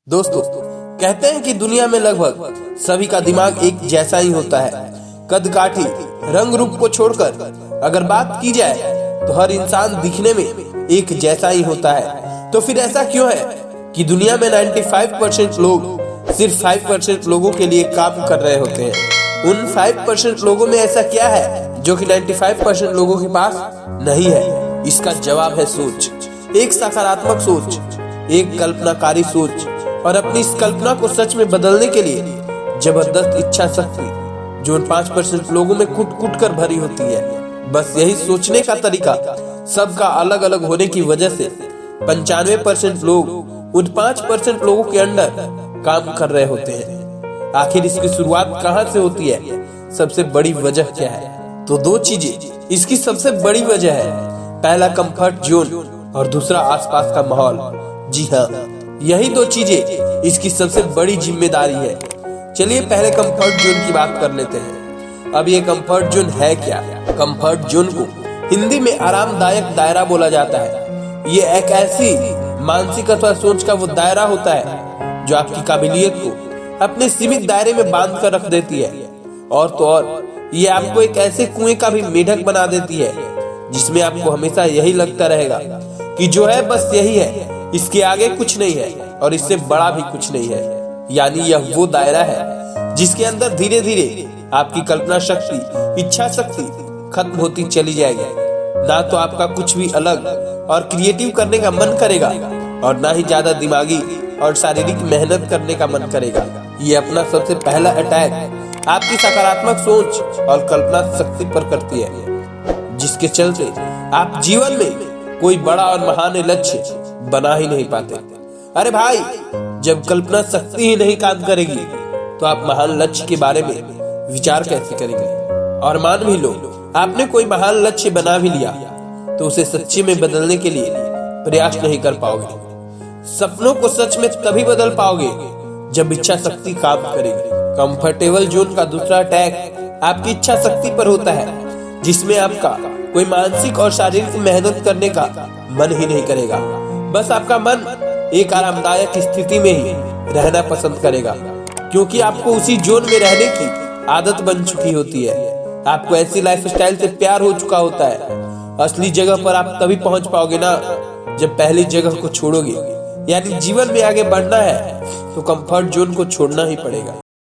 दोस्तों, कहते हैं कि दुनिया में लगभग सभी का दिमाग एक जैसा ही होता है। कद काठी रंग रूप को छोड़कर अगर बात की जाए तो हर इंसान दिखने में एक जैसा ही होता है। तो फिर ऐसा क्यों है कि दुनिया में 95% लोग सिर्फ 5% लोगों के लिए काम कर रहे होते हैं। उन 5% लोगों में ऐसा क्या है जो कि 95% लोगों के पास नहीं है? इसका जवाब है सोच। एक सकारात्मक सोच, एक कल्पनाकारी सोच और अपनी इस कल्पना को सच में बदलने के लिए जबरदस्त इच्छा शक्ति जो 5% लोगों में कुट कुट कर भरी होती है। बस यही सोचने का तरीका सबका अलग अलग होने की वजह से 95% लोग उन 5% लोगों के अंदर काम कर रहे होते हैं। आखिर इसकी शुरुआत कहां से होती है? सबसे बड़ी वजह क्या है? तो दो चीजें इसकी सबसे बड़ी वजह है। पहला कंफर्ट जोन और दूसरा आसपास का माहौल। जी हाँ, यही दो चीजें इसकी सबसे बड़ी जिम्मेदारी है। चलिए पहले कंफर्ट जोन की बात कर लेते हैं। अब ये कंफर्ट जोन है क्या? कंफर्ट जोन को हिंदी में आरामदायक दायरा बोला जाता है। ये एक ऐसी मानसिक अथवा सोच का वो दायरा होता है जो आपकी काबिलियत को अपने सीमित दायरे में बांध कर रख देती है। और तो और ये आपको एक ऐसे कुएं का भी मेढक बना देती है जिसमें आपको हमेशा यही लगता रहेगा कि जो है बस यही है, इसके आगे कुछ नहीं है और इससे बड़ा भी कुछ नहीं है। यानी यह वो दायरा है जिसके अंदर धीरे धीरे आपकी कल्पना शक्ति, इच्छा शक्ति खत्म होती चली जाएगी। ना तो आपका कुछ भी अलग और क्रिएटिव करने का मन करेगा और ना ही ज्यादा दिमागी और शारीरिक मेहनत करने का मन करेगा। ये अपना सबसे पहला अटैक आपकी सकारात्मक सोच और कल्पना शक्ति पर करती है, जिसके चलते आप जीवन में कोई बड़ा और महान लक्ष्य बना ही नहीं पाते। अरे भाई, जब कल्पना शक्ति ही नहीं काम करेगी तो आप महान लक्ष्य के बारे में विचार कैसे करेंगे? और मान भी लो आपने कोई महान लक्ष्य बना भी लिया तो उसे सच्चे में बदलने के लिए प्रयास नहीं कर पाओगे। सपनों को सच में तभी बदल पाओगे जब इच्छा शक्ति काम करेगी। कंफर्टेबल जोन का दूसरा अटैक आपकी इच्छा शक्ति पर होता है, जिसमें आपका कोई मानसिक और शारीरिक मेहनत करने का मन ही नहीं करेगा। बस आपका मन एक आरामदायक स्थिति में ही रहना पसंद करेगा, क्योंकि आपको उसी जोन में रहने की आदत बन चुकी होती है। आपको ऐसी लाइफस्टाइल से प्यार हो चुका होता है। असली जगह पर आप तभी पहुंच पाओगे ना जब पहली जगह को छोड़ोगे। यानी जीवन में आगे बढ़ना है तो कंफर्ट जोन को छोड़ना ही पड़ेगा।